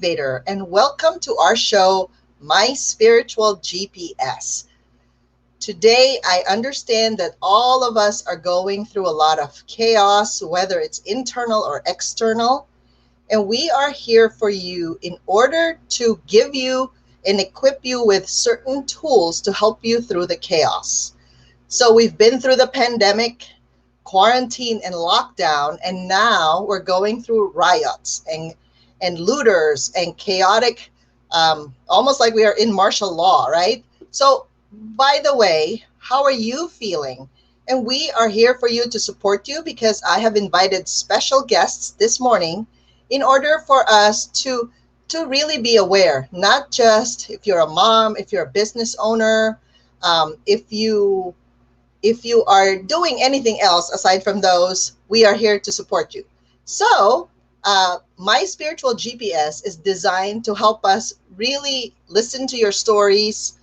Activator, and welcome to our show, My Spiritual GPS. Today, I understand that all of us are going through a lot of chaos, whether it's internal or external, and we are here for you in order to give you and equip you with certain tools to help you through the chaos. So we've been through the pandemic, quarantine and lockdown, and now we're going through riots and looters and chaotic, almost like we are in martial law, right? So, by the way, how are you feeling? And we are here for you to support you because I have invited special guests this morning in order for us to really be aware, not just if you're a mom, if you're a business owner, if you are doing anything else aside from those, we are here to support you. So, my spiritual GPS is designed to help us really listen to your stories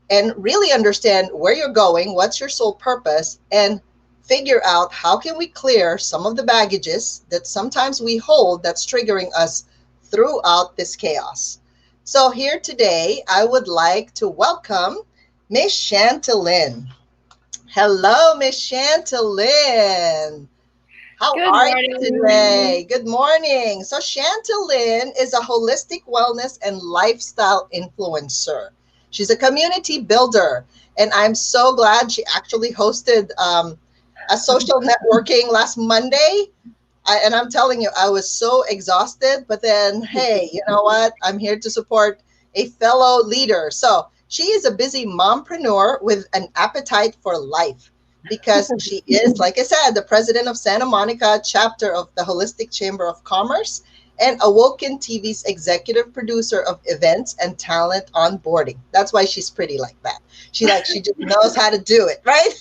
and really understand where you're going, what's your soul purpose, and figure out how can we clear some of the baggages that sometimes we hold that's triggering us throughout this chaos. So here today, I would like to welcome Miss Chantalyn. Hello, Miss Chantalyn. How Good are you morning. today? Good morning. So Chantalyn is a holistic wellness and lifestyle influencer. She's a community builder, and I'm so glad she actually hosted a social networking last Monday. And I'm telling you, I was so exhausted, but then, hey, you know what? I'm here to support a fellow leader. So she is a busy mompreneur with an appetite for life because she is, like I said, the president of Santa Monica chapter of the Holistic Chamber of Commerce and Awoken TV's executive producer of events and talent onboarding. That's why she's pretty like that. She just knows how to do it, right?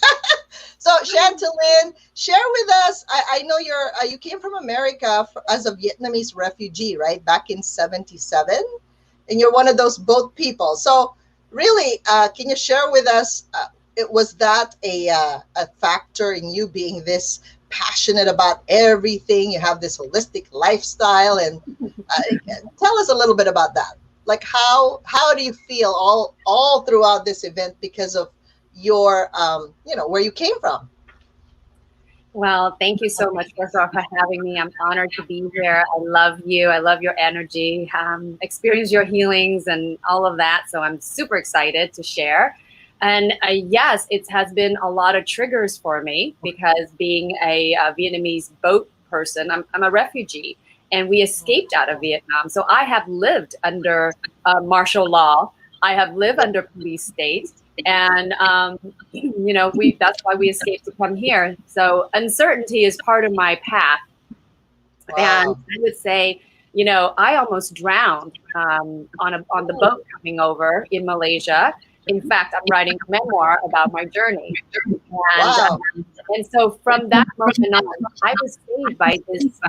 So Chantalyn, share with us. I know you came from America as a Vietnamese refugee, right? Back in '77, and you're one of those boat people. So really, can you share with us? Was that a factor in you being this passionate about everything? You have this holistic lifestyle, and tell us a little bit about that. Like how do you feel all throughout this event because of your where you came from? Well, thank you so much first of all for having me. I'm honored to be here. I love you. I love your energy. Experience your healings and all of that. So I'm super excited to share. And yes, it has been a lot of triggers for me because being a Vietnamese boat person, I'm a refugee, and we escaped out of Vietnam. So I have lived under martial law. I have lived under police state. And, that's why we escaped to come here. So uncertainty is part of my path. Wow. And I would say, I almost drowned on the boat coming over in Malaysia. In fact, I'm writing a memoir about my journey. Wow. And so from that moment on, I was saved by this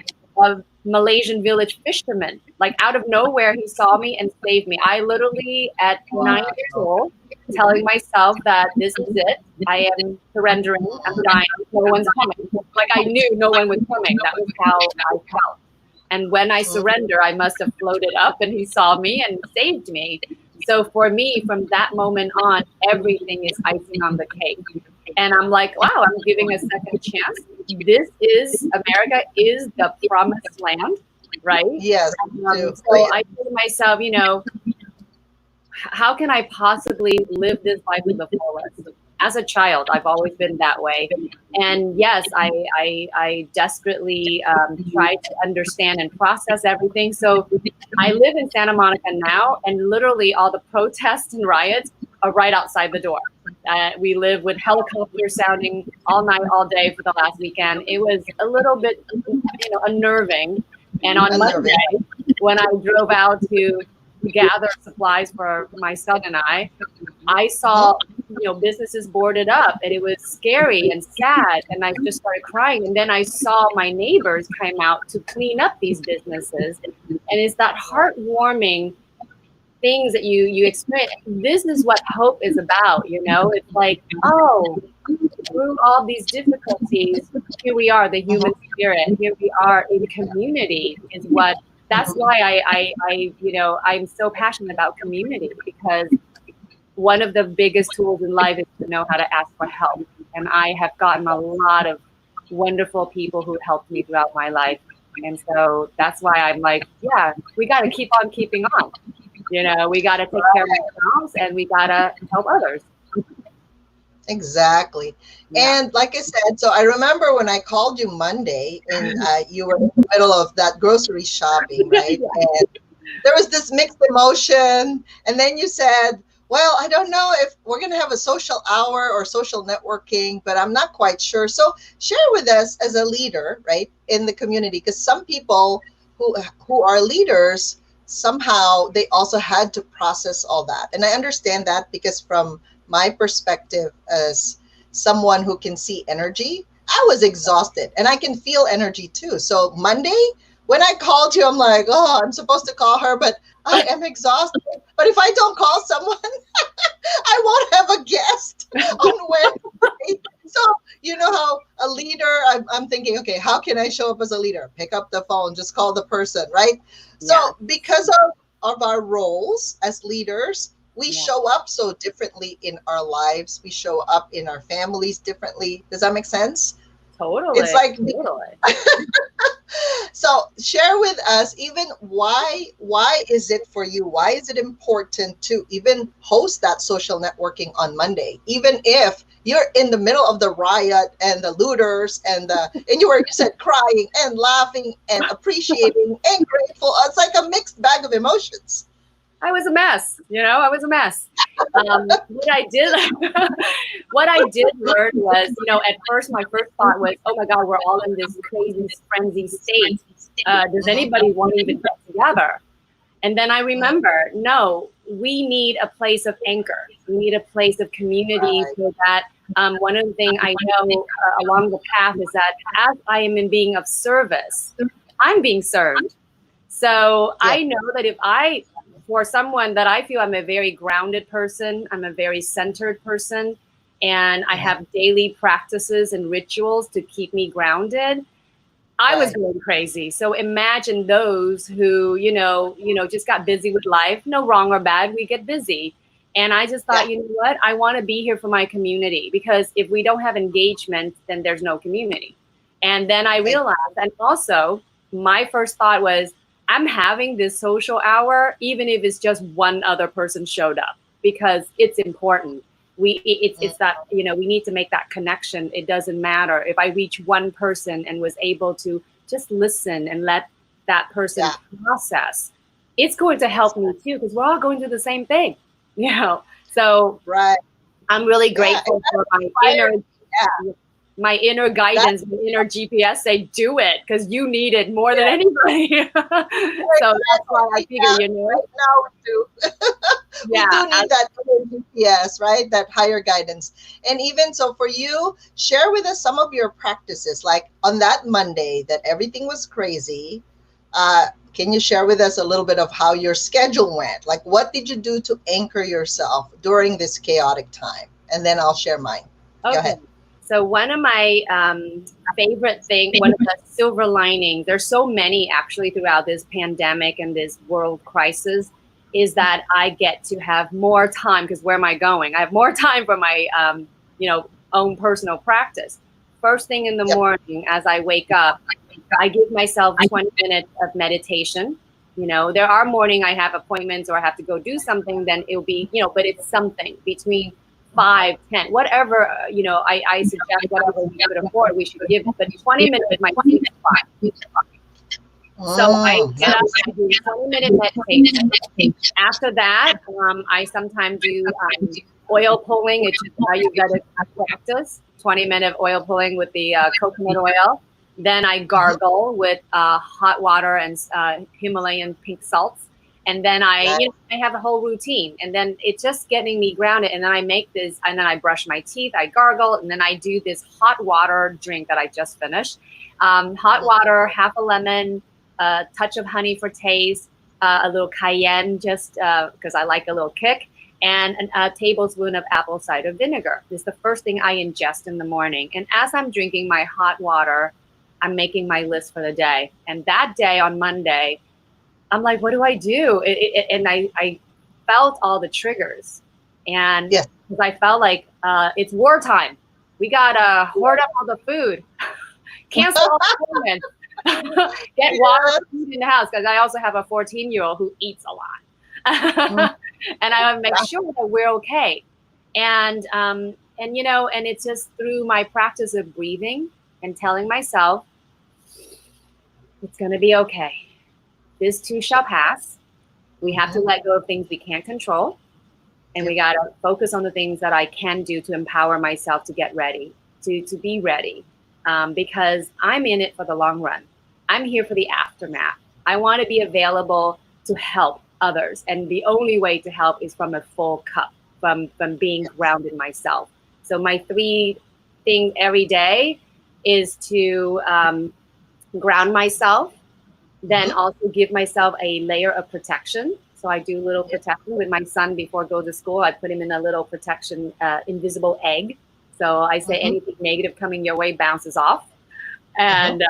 Malaysian village fisherman. Like out of nowhere, he saw me and saved me. I literally, at 9 years old, telling myself that this is it. I am surrendering. I'm dying. No one's coming. Like I knew no one was coming. That was how I felt. And when I surrender, I must have floated up, and he saw me and saved me. So for me, from that moment on, everything is icing on the cake. And I'm like, wow, I'm giving a second chance. This is, America is the promised land, right? Yes. So I told myself, how can I possibly live this life to the fullest? As a child, I've always been that way. And yes, I desperately try to understand and process everything. So I live in Santa Monica now, and literally all the protests and riots are right outside the door. We live with helicopters sounding all night, all day for the last weekend. It was a little bit, unnerving. And on Monday, when I drove out to gather supplies for my son and I saw, businesses boarded up, and it was scary and sad. And I just started crying. And then I saw my neighbors come out to clean up these businesses. And it's that heartwarming things that you experience. This is what hope is about, It's like, oh, through all these difficulties, here we are, the human spirit. Here we are in community is what that's why I'm so passionate about community, because one of the biggest tools in life is to know how to ask for help. And I have gotten a lot of wonderful people who helped me throughout my life. And so that's why I'm like, yeah, we got to keep on keeping on. We got to take care of ourselves, and we got to help others. Exactly. Yeah. And like I said, so I remember when I called you Monday and you were in the middle of that grocery shopping, right? Yeah. And there was this mixed emotion. And then you said, well, I don't know if we're going to have a social hour or social networking, but I'm not quite sure. So share with us as a leader, right, in the community, because some people who are leaders, somehow they also had to process all that. And I understand that, because from my perspective as someone who can see energy, I was exhausted and I can feel energy too. So Monday, when I called you, I'm like, oh, I'm supposed to call her, but I am exhausted. But if I don't call someone, I won't have a guest on Wednesday. So, you know how a leader, I'm thinking, okay, how can I show up as a leader? Pick up the phone, just call the person, right? So, Yeah. because of our roles as leaders, we show up so differently in our lives. We show up in our families differently. Does that make sense? Totally. It's like, totally. so share with us even why is it for you? Why is it important to even host that social networking on Monday, even if you're in the middle of the riot and the looters and you said crying and laughing and appreciating and grateful. It's like a mixed bag of emotions. I was a mess. I was a mess. What I did, what I did learn was, at first, my first thought was, oh my God, we're all in this crazy frenzy state. Does anybody want to even get together? And then I remember, no, we need a place of anchor. We need a place of community, so that one of the things I know along the path is that as I am in being of service, I'm being served. So I know that for someone that I feel, I'm a very grounded person, I'm a very centered person, and I have daily practices and rituals to keep me grounded, I was going crazy. So imagine those who, just got busy with life. No wrong or bad, we get busy. And I just thought, you know what? I want to be here for my community, because if we don't have engagement, then there's no community. And then I realized, and also my first thought was, I'm having this social hour, even if it's just one other person showed up, because it's important. It's that, we need to make that connection. It doesn't matter if I reach one person and was able to just listen and let that person process. It's going to help me too, because we're all going through the same thing, So I'm really grateful for my inner guidance, my inner GPS say, do it, because you need it more than anybody. So that's why I figure, right now we do. We do need that GPS, right? That higher guidance. And even so for you, share with us some of your practices, like on that Monday that everything was crazy. Can you share with us a little bit of how your schedule went? Like, what did you do to anchor yourself during this chaotic time? And then I'll share mine. Okay. Go ahead. So one of my favorite things, one of the silver linings, there's so many actually throughout this pandemic and this world crisis, is that I get to have more time, because where am I going? I have more time for my, own personal practice. First thing in the morning, as I wake up, I give myself 20 minutes of meditation. There are morning I have appointments or I have to go do something, then it'll be, but it's something between 5, 10, whatever, I suggest whatever we could afford, we should give it. But 20 minutes might be fine. So I get up and do 20-minute meditation. After that, I sometimes do oil pulling. It's just how you got to practice 20-minute oil pulling with the coconut oil. Then I gargle with hot water and Himalayan pink salts. And then I have a whole routine, and then it's just getting me grounded. And then I make this, and then I brush my teeth, I gargle, and then I do this hot water drink that I just finished. Hot water, half a lemon, a touch of honey for taste, a little cayenne, just because I like a little kick, and a tablespoon of apple cider vinegar. This is the first thing I ingest in the morning. And as I'm drinking my hot water, I'm making my list for the day. And that day on Monday, I'm like, what do I do? And I felt all the triggers, and Yes. because I felt like it's wartime, we gotta hoard up all the food, cancel all appointments, get water, Yes. food in the house, because I also have a 14-year-old who eats a Mm, lot, and I want to make yeah. sure that we're okay. And and it's just through my practice of breathing and telling myself it's gonna be okay. This too shall pass. We have to Mhm. let go of things we can't control, and we Yep. got to focus on the things that I can do to empower myself to get ready, to be ready, because I'm in it for the long run. I'm here for the aftermath. I want to be available to help others, and the only way to help is from a full cup, from being Yes. grounded myself. So my three things every day is to ground myself, then Mhm. also give myself a layer of protection. So I do little Yep. protection with my son before I go to school. I put him in a little protection, invisible egg. So I say Mhm. anything negative coming your way bounces off, Uh-huh. and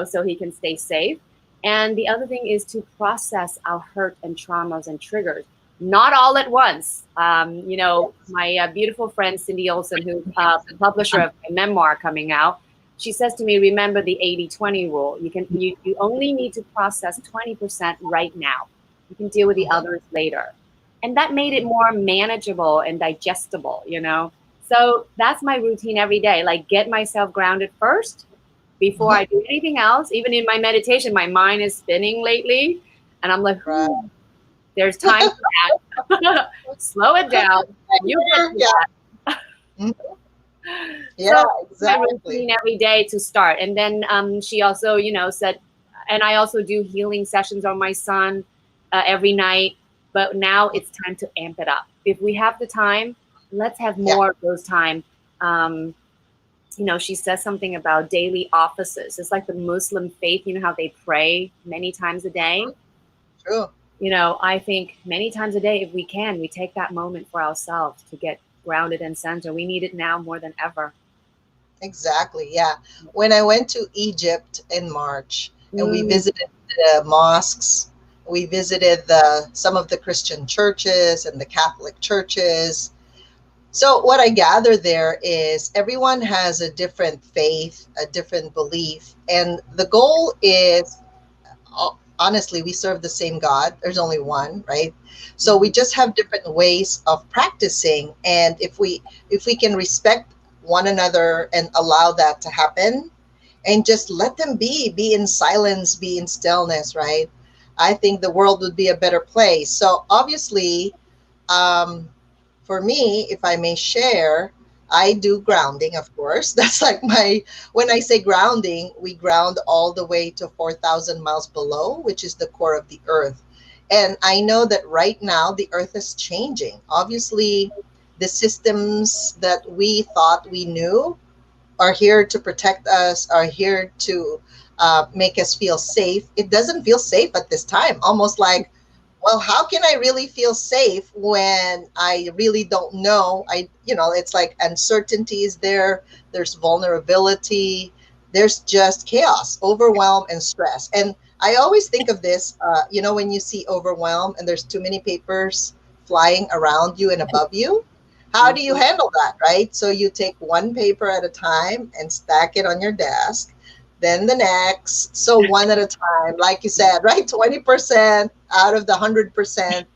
so he can stay safe. And the other thing is to process our hurt and traumas and triggers, not all at once. Yes. My beautiful friend Cindy Olson, who's the publisher of my memoir coming out, she says to me, remember the 80-20 rule. You only need to process 20% right now. You can deal with the Mhm. others later. And that made it Mhm. more manageable and digestible. So that's my routine every day. Like, get myself grounded first before Mhm. I do anything else. Even in my meditation, my mind is spinning lately. And I'm like, Right. there's time for that. Slow it down. You get Here. to Yeah. that. Mhm. Yeah, So my exactly. routine every day to start. And then she also, said, and I also do healing sessions on my son every night. But now it's time to amp it up. If we have the time, let's have Yeah. more of those time. Um, she says something about daily offices. It's like the Muslim faith, how they pray many times a day. True. I think many times a day, if we can, we take that moment for ourselves to get grounded and centered. We need it now more than ever. Exactly. Yeah. When I went to Egypt in March and we Mm, visited the mosques, we visited some of the Christian churches and the Catholic churches. So what I gather there is everyone has a different faith, a different belief, and the goal is, honestly, we serve the same God. There's only one, right? So we mhm. just have different ways of practicing, and if we can respect one another and allow that to happen, and just let them be in silence, be in stillness, right? I think the world would be a better place. So obviously, um, for me, if I may share, I do grounding, of course. That's like when I say grounding, we ground all the way to 4,000 miles below, which is the core of the earth. And I know that right now the earth is changing. Obviously, the systems that we thought we knew are here to protect us, are here to make us feel safe. It doesn't feel safe at this time. Almost like, well, how can I really feel safe when I really don't know? It's like uncertainty is there. There's vulnerability. There's just chaos, overwhelm, and stress. And I always think of this, when you see overwhelm and there's too many papers flying around you and above you, how do you Mhm. handle that, right? So you take one paper at a time and stack it on your desk, then the next. So one at a time, like you said, right? 20% out of the 100%,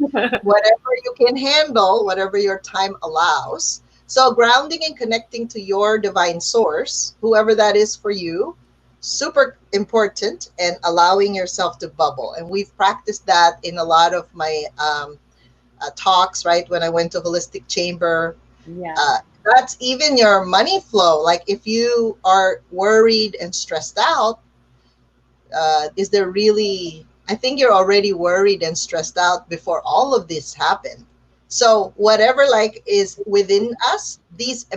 whatever you can handle, whatever your time allows. So grounding and connecting to your divine source, whoever that is for you, super important, and allowing yourself to bubble. And we've practiced that in a lot of my talks, right? When I went to Holistic Chamber, Yeah. uh, that's even your money flow. Like if you are worried and stressed out, is there really, I think you're already worried and stressed out before all of this happened. So whatever like is within us, these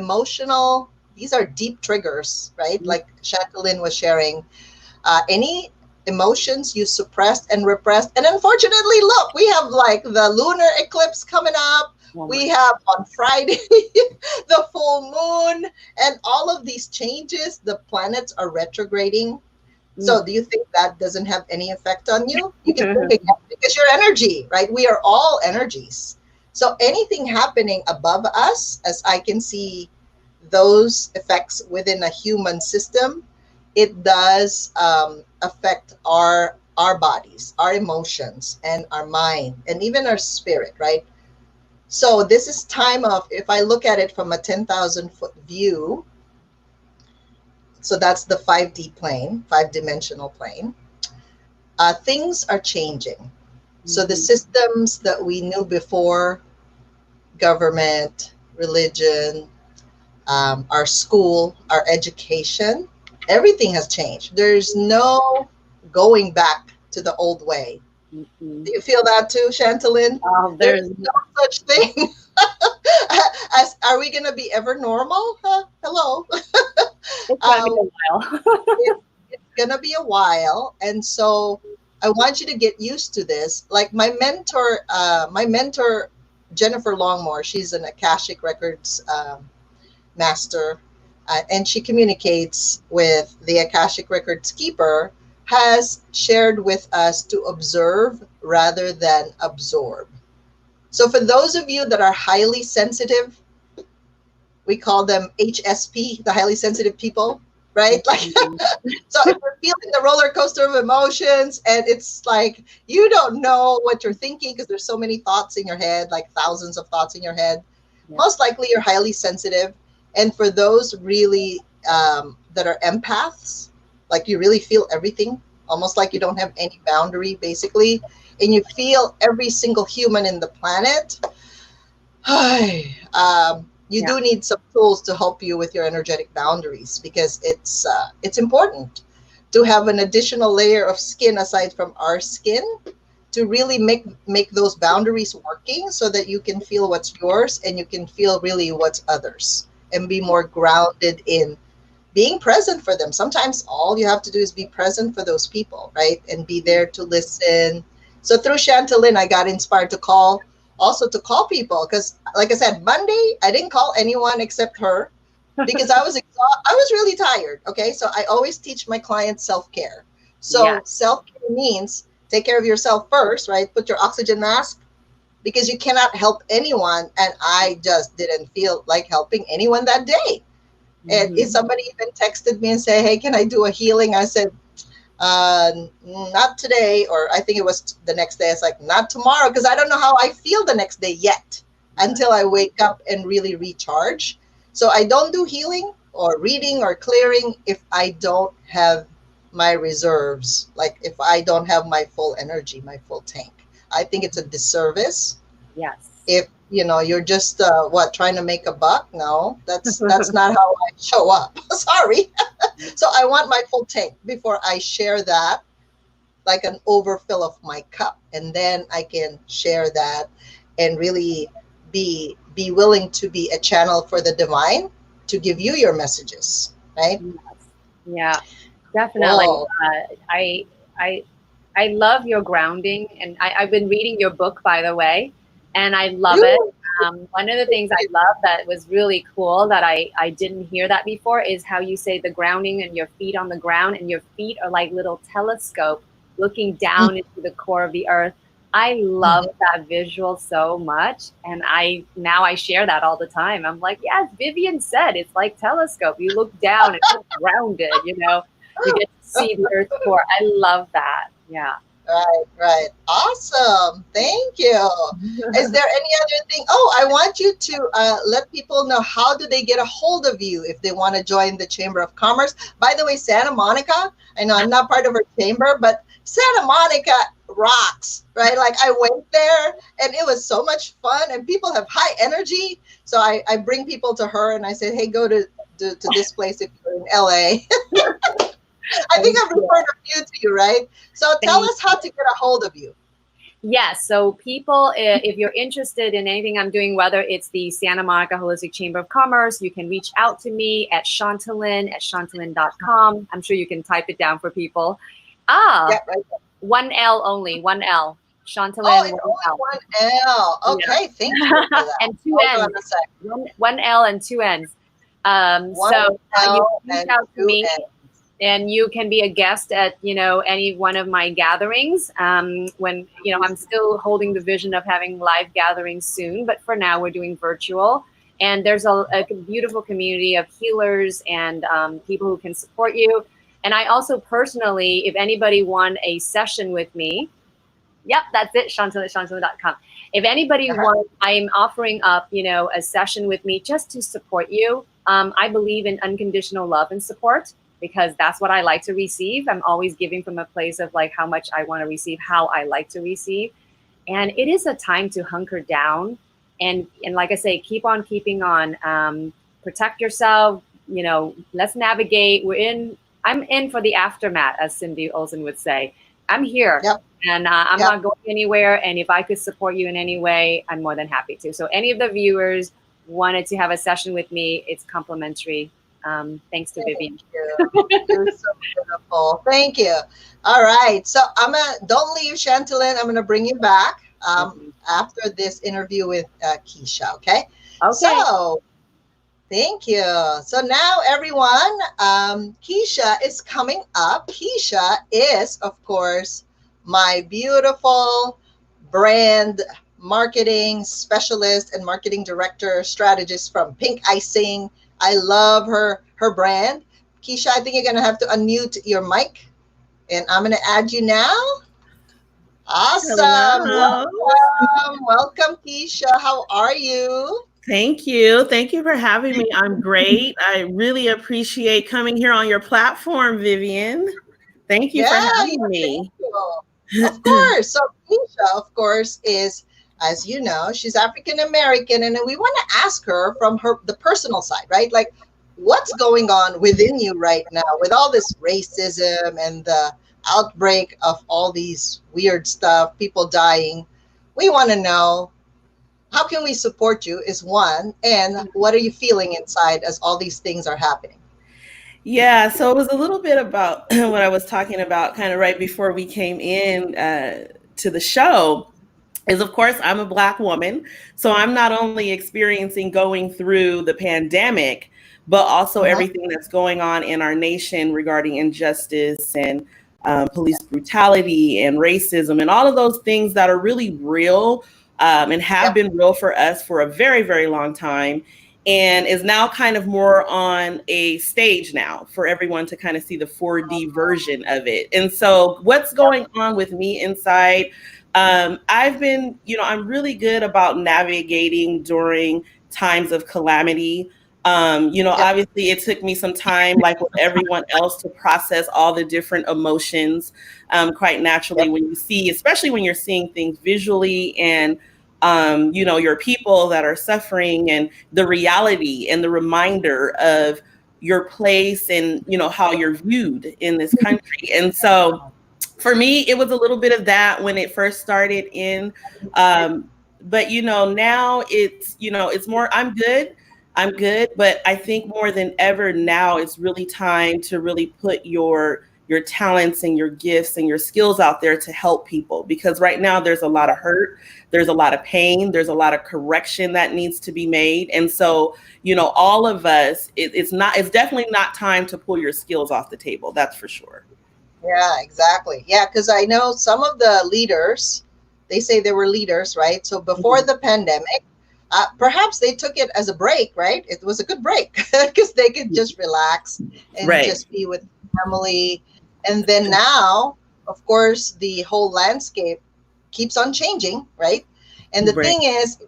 are deep triggers, right? Like Chantalyn was sharing, any emotions you suppressed and repressed. And unfortunately, look, we have like the lunar eclipse coming up. Oh my We have on Friday the full moon, and all of these changes, the planets are retrograding. Mm. So do you think that doesn't have any effect on you? You can think again because you're energy, right? We are all energies. So anything happening above us, as I can see those effects within a human system, it does affect our bodies, our emotions, and our mind, and even our spirit, right? So this is time of, if I look at it from a 10,000-foot view, so that's the 5D plane, five-dimensional plane, things are changing. So the Mhm. systems that we knew before, government, religion, our school, our education, everything has changed. There's no going back to the old way. Mhm. Do you feel that too, Chantalyn? Oh, There's there's no such thing. As are we gonna be ever normal? Huh? Hello. it's gonna be Um, a while. it, it's gonna be a while, and so I want you to get used to this. Like my mentor Jennifer Longmore, she's an Akashic Records master, and she communicates with the Akashic Records keeper, has shared with us to observe rather than absorb. So, for those of you that are highly sensitive, we call them HSP, the highly sensitive people, right? Like, Mhm. so if you're feeling the roller coaster of emotions and it's like you don't know what you're thinking because there's so many thoughts in your head, like thousands of thoughts in your head, Yeah. most likely you're highly sensitive. And for those really that are empaths, like you really feel everything, almost like you don't have any boundary, basically, and you feel every single human in the planet. You Yeah. do need some tools to help you with your energetic boundaries because it's important to have an additional layer of skin aside from our skin to really make those boundaries working so that you can feel what's yours and you can feel really what's others and be more grounded in being present for them. Sometimes all you have to do is be present for those people, right? And be there to listen. So through Chantalyn, I got inspired to call people because, like I said, Monday I didn't call anyone except her because I was really tired. Okay, so I always teach my clients self care. Yes. So self care means take care of yourself first, right? Put your oxygen mask because you cannot help anyone, and I just didn't feel like helping anyone that day. And if Mhm. somebody even texted me and say, "Hey, can I do a healing?" I said, uh, "Not today," or I think it was the next day. It's like, "Not tomorrow," because I don't know how I feel the next day yet until I wake up and really recharge. So I don't do healing or reading or clearing if I don't have my reserves, like if I don't have my full energy, my full tank. I think it's a disservice Yes. if you're just what, trying to make a buck. No, that's not how I show up. Sorry. So I want my full tank before I share that, like an overfill of my cup, and then I can share that and really be willing to be a channel for the divine to give you your messages, right? Yes. Yeah. Definitely. Whoa. I I I love your grounding, and I've been reading your book, by the way, and I love it. Really? One of the things I love that was really cool that I didn't hear that before is how you say the grounding and your feet on the ground, and your feet are like little telescope looking down into the core of the earth. I love Mhm. that visual so much, and I share that all the time. I'm like, yes, Vivian said it's like telescope. You look down and you're grounded. You get to see the earth's core. I love that. Yeah. Right, right. Awesome. Thank you. Is there any other thing? Oh, I want you to let people know, how do they get a hold of you if they want to join the Chamber of Commerce? By the way, Santa Monica, I know I'm not part of her chamber, but Santa Monica rocks, right? Like I went there and it was so much fun and people have high energy. So I bring people to her and I said, hey, go to this place if you're in LA. I think Thank I've you. referred a few to you, right? So tell Thank us how to get a hold of you. Yes. So, people, if you're interested in anything I'm doing, whether it's the Santa Monica Holistic Chamber of Commerce, you can reach out to me at chantalyn@chantalyn.com. I'm sure you can type it down for people. Yeah, Ah, right. one L only, one L. Oh, Chantalyn, it's one L. only one L. Yeah. Okay, thank you for that. And two Hold on N's. a sec. One L and two N's. One So you L can reach and out to two me. N. and you can be a guest at, any one of my gatherings. When, I'm still holding the vision of having live gatherings soon, but for now we're doing virtual. And there's a beautiful community of healers and people who can support you. And I also personally, if anybody want a session with me, yep, that's it, Chantal@chantal.com. If anybody wants, I'm offering up, a session with me just to support you. I believe in unconditional love and support, because that's what I like to receive. I'm always giving from a place of like how much I want to receive, how I like to receive. And it is a time to hunker down and like I say, keep on keeping on. Protect yourself, let's navigate. I'm in for the aftermath, as Cindy Olsen would say. I'm here. Yep. And I'm not going anywhere. And if I could support you in any way, I'm more than happy to. So any of the viewers wanted to have a session with me, it's complimentary. Thanks to Vivian. You're so beautiful. Thank you. All right. So don't leave, Chantalyn. I'm gonna bring you back after this interview with Kisha. Okay. So thank you. So now everyone, Kisha is coming up. Kisha is, of course, my beautiful brand marketing specialist and marketing director strategist from Pink Icing. I love her brand. Kisha, I think you're going to have to unmute your mic, and I'm going to add you now. Awesome. Welcome, Kisha. How are you? Thank you. Thank you for having me. I'm great. I really appreciate coming here on your platform, Vivian. Thank you for having me. Of course. So Kisha, of course, is, as you know, she's African American, and we want to ask her from the personal side, right? Like, what's going on within you right now with all this racism and the outbreak of all these weird stuff, people dying? We want to know, how can we support you is one, and what are you feeling inside as all these things are happening? Yeah, so it was a little bit about what I was talking about kind of right before we came in to the show. Is, of course, I'm a Black woman, so I'm not only experiencing going through the pandemic, but also everything that's going on in our nation regarding injustice and police brutality and racism and all of those things that are really real and have been real for us for a very, very long time, and is now kind of more on a stage now for everyone to kind of see the 4D version of it. And so what's going on with me inside? I've been, I'm really good about navigating during times of calamity. Obviously it took me some time, like with everyone else, to process all the different emotions quite naturally when you see, especially when you're seeing things visually and, your people that are suffering and the reality and the reminder of your place and, how you're viewed in this country. And so for me, it was a little bit of that when it first started in, but now it's more, I'm good, but I think more than ever now, it's really time to really put your talents and your gifts and your skills out there to help people, because right now there's a lot of hurt, there's a lot of pain, there's a lot of correction that needs to be made. And so, all of us, it's definitely not time to pull your skills off the table. That's for sure. Yeah, exactly. Yeah, because I know some of the leaders, they say they were leaders, right? So before the pandemic, perhaps they took it as a break, right? It was a good break because they could just relax and just be with family. And then now, of course, the whole landscape keeps on changing, right? And the thing is,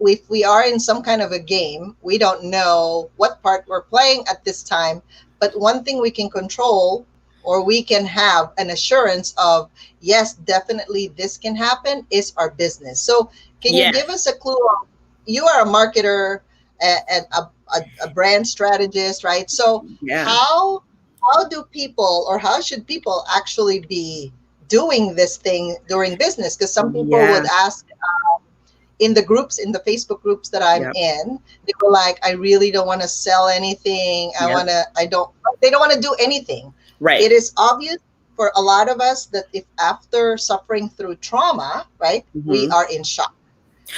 if we are in some kind of a game, we don't know what part we're playing at this time. But one thing we can control, or we can have an assurance of, yes, definitely this can happen, is our business. So can you give us a clue of, you are a marketer and a brand strategist, right? So how do people, or how should people actually be doing this thing during business? Because some people would ask in the groups, in the Facebook groups that I'm in, they were like, I really don't want to sell anything. They don't want to do anything. Right. It is obvious for a lot of us that if after suffering through trauma, right, we are in shock.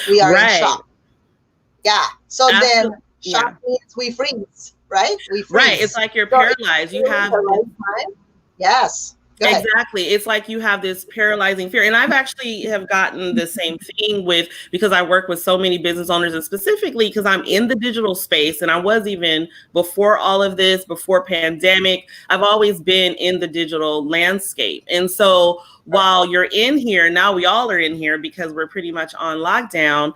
We are in shock. Yeah. So then shock means we freeze. right? We Right. It's freeze. like you're So it's paralyzed. You really have the this. right time. Yes. Go ahead. Exactly. It's like you have this paralyzing fear. And I've actually have gotten the same thing with, because I work with so many business owners, and specifically because I'm in the digital space, and I was even before all of this, before pandemic, I've always been in the digital landscape. And so while you're in here, now we all are in here because we're pretty much on lockdown.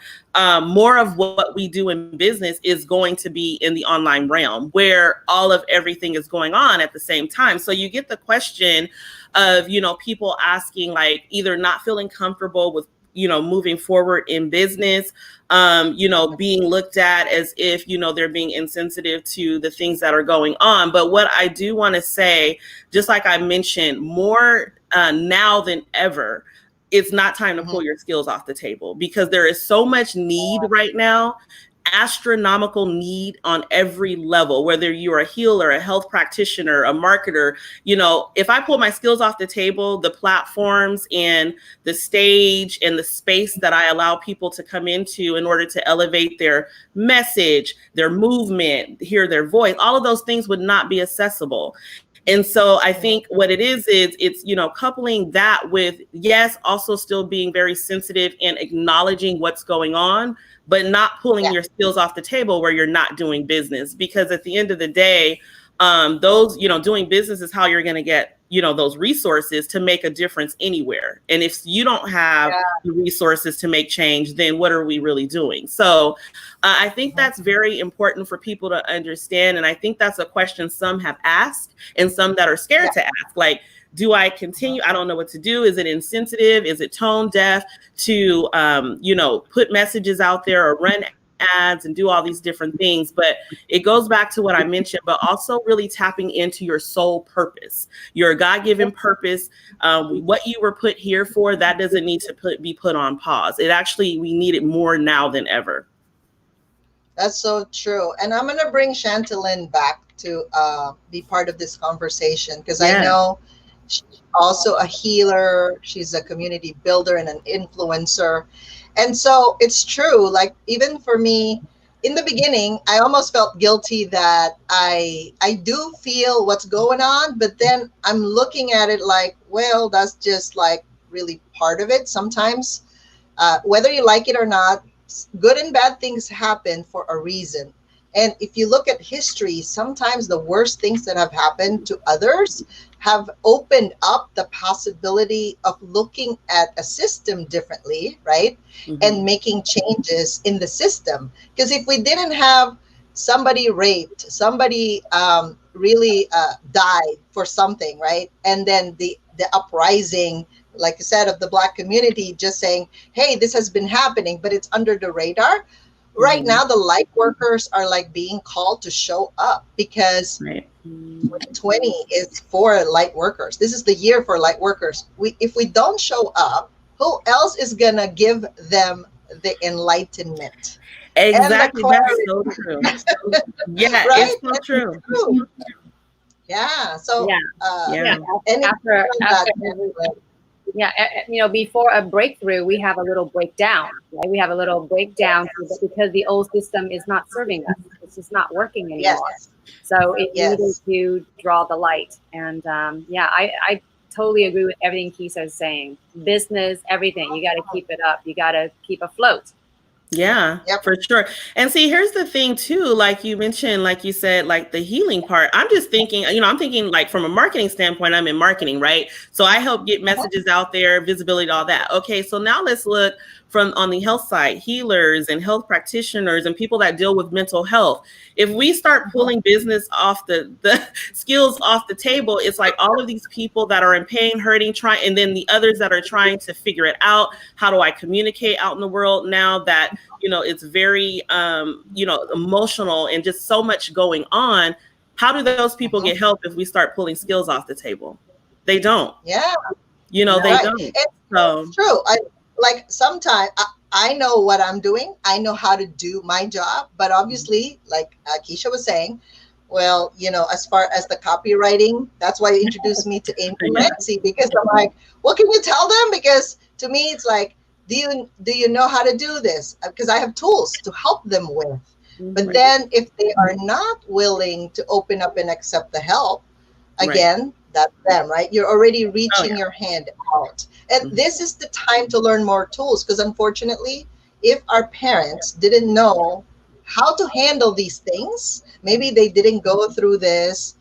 More of what we do in business is going to be in the online realm where all of everything is going on at the same time. So you get the question of, people asking, like, either not feeling comfortable with, moving forward in business, being looked at as if, they're being insensitive to the things that are going on. But what I do want to say, just like I mentioned, more now than ever, it's not time to pull your skills off the table, because there is so much need right now, astronomical need on every level, whether you're a healer, a health practitioner, a marketer. If I pull my skills off the table, the platforms and the stage and the space that I allow people to come into in order to elevate their message, their movement, hear their voice, all of those things would not be accessible. And so I think what it is it's, coupling that with, yes, also still being very sensitive and acknowledging what's going on, but not pulling your skills off the table where you're not doing business. Because at the end of the day, those, doing business is how you're going to get, those resources to make a difference anywhere. And if you don't have the resources to make change, then what are we really doing? So I think that's very important for people to understand. And I think that's a question some have asked and some that are scared to ask, like, do I continue? I don't know what to do. Is it insensitive? Is it tone deaf to, put messages out there or run ads and do all these different things? But it goes back to what I mentioned, but also really tapping into your soul purpose, your God-given purpose. What you were put here for, that doesn't need to be put on pause. We need it more now than ever. That's so true. And I'm going to bring Chantalyn back to be part of this conversation, because I know she's also a healer. She's a community builder and an influencer. And so it's true. Like, even for me, in the beginning, I almost felt guilty that I do feel what's going on, but then I'm looking at it like, well, that's just like really part of it. Sometimes, whether you like it or not, good and bad things happen for a reason. And if you look at history, sometimes the worst things that have happened to others have opened up the possibility of looking at a system differently, right? And making changes in the system. Because if we didn't have somebody raped, somebody really died for something, right? And then the uprising, like you said, of the Black community just saying, hey, this has been happening, but it's under the radar. Right now, the light workers are like being called to show up, because 2020 is for light workers. This is the year for light workers. If we don't show up, who else is going to give them the enlightenment? Exactly. That's so true. Yeah, right? It's so true. Yeah. So, before a breakthrough, we have a little breakdown, right? We have a little breakdown because the old system is not serving us. It's just not working anymore. So it needed to draw the light. And I totally agree with everything Kisha is saying. Business, everything. You got to keep it up. You got to keep afloat. Yeah, for sure. And see, here's the thing too, like you mentioned, like you said, like the healing part. I'm just thinking, I'm thinking like from a marketing standpoint, I'm in marketing, right? So I help get messages out there, visibility, all that. Okay, so now let's look from on the health side, healers and health practitioners and people that deal with mental health. If we start pulling business off the skills off the table, it's like all of these people that are in pain, hurting, trying, and then the others that are trying to figure it out. How do I communicate out in the world now that, it's very, emotional and just so much going on? How do those people get help if we start pulling skills off the table? They don't. Yeah. They don't. It's true. Like sometimes I know what I'm doing. I know how to do my job. But obviously, like Kisha was saying, well, as far as the copywriting, that's why you introduced me to Angel Nancy, because I'm like, what can you tell them? Because to me, it's like, do you know how to do this? Because I have tools to help them with. But then if they are not willing to open up and accept the help, again, that's them, right? You're already reaching your hand out. And this is the time to learn more tools, because unfortunately, if our parents didn't know how to handle these things, maybe they didn't go through this,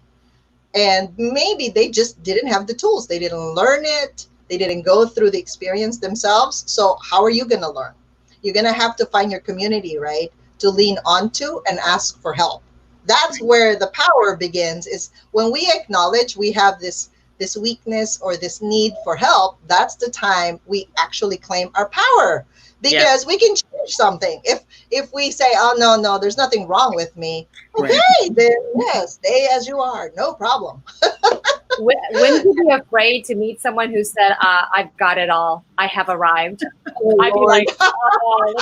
and maybe they just didn't have the tools. They didn't learn it. They didn't go through the experience themselves. So how are you going to learn? You're going to have to find your community, right, to lean onto and ask for help. That's where the power begins, is when we acknowledge we have this weakness or this need for help. That's the time we actually claim our power, because we can change something. If we say, oh no, there's nothing wrong with me, okay, then yes, stay as you are, no problem. Wouldn't you be afraid to meet someone who said, I've got it all, I have arrived? I'd be like, oh,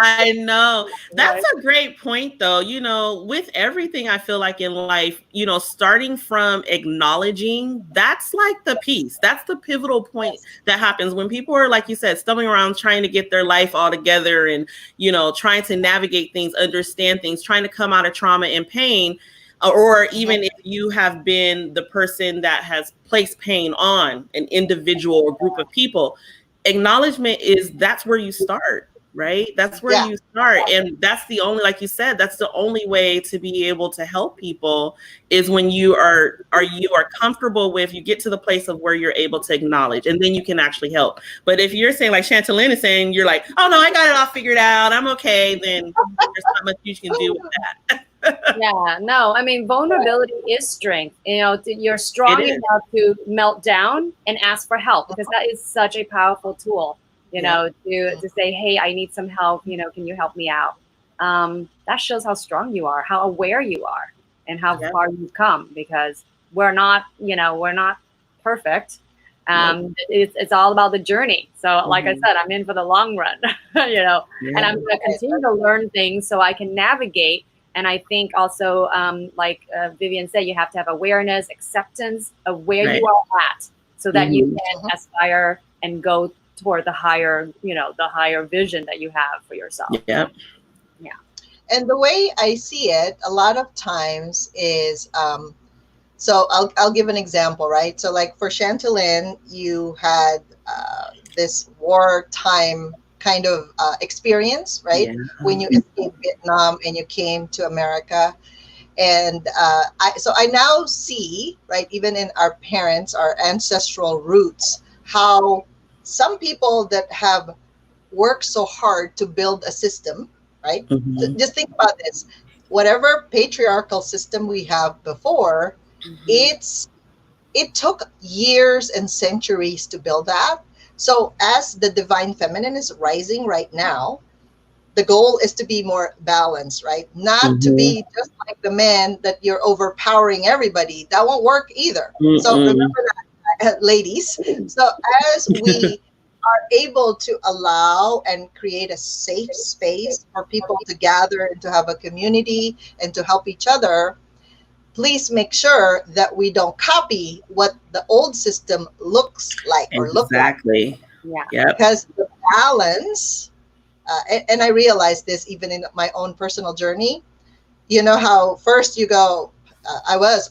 I know. That's a great point, though. You know, with everything, I feel like in life, you know, starting from acknowledging, that's like the piece. That's the pivotal point that happens when people are, like you said, stumbling around trying to get their life all together and, you know, trying to navigate things, understand things, trying to come out of trauma and pain. Or even if you have been the person that has placed pain on an individual or group of people, acknowledgement that's where you start, right? That's where you start. And that's the only, like you said, that's the only way to be able to help people, is when you are comfortable with, you get to the place of where you're able to acknowledge, and then you can actually help. But if you're saying, like Chantalyn is saying, you're like, oh no, I got it all figured out, I'm okay, then there's not much you can do with that. Yeah, no, I mean, vulnerability is strength. You know, you're strong enough to melt down and ask for help, because that is such a powerful tool, you know, to say, hey, I need some help, you know, can you help me out? That shows how strong you are, how aware you are, and how far you've come, because we're not perfect. It's all about the journey. So like I said, I'm in for the long run, you know, and I'm going to continue to learn things so I can navigate. And I think also, like Vivian said, you have to have awareness, acceptance of where you are at, so that you can aspire and go toward the higher, you know, the higher vision that you have for yourself. Yeah. And the way I see it, a lot of times is, so I'll give an example, right? So like for Chantalyn, you had this wartime kind of experience, right? When you escaped Vietnam and you came to America. And I now see, right, even in our parents, our ancestral roots, how some people that have worked so hard to build a system, right? So just think about this. Whatever patriarchal system we have before, it took years and centuries to build that. So as the divine feminine is rising right now, the goal is to be more balanced, right? Not to be just like the man that you're overpowering everybody. That won't work either. So remember that, ladies. So as we are able to allow and create a safe space for people to gather and to have a community and to help each other, please make sure that we don't copy what the old system looks like or look like. Because the balance, and I realized this even in my own personal journey. You know how first you go, I was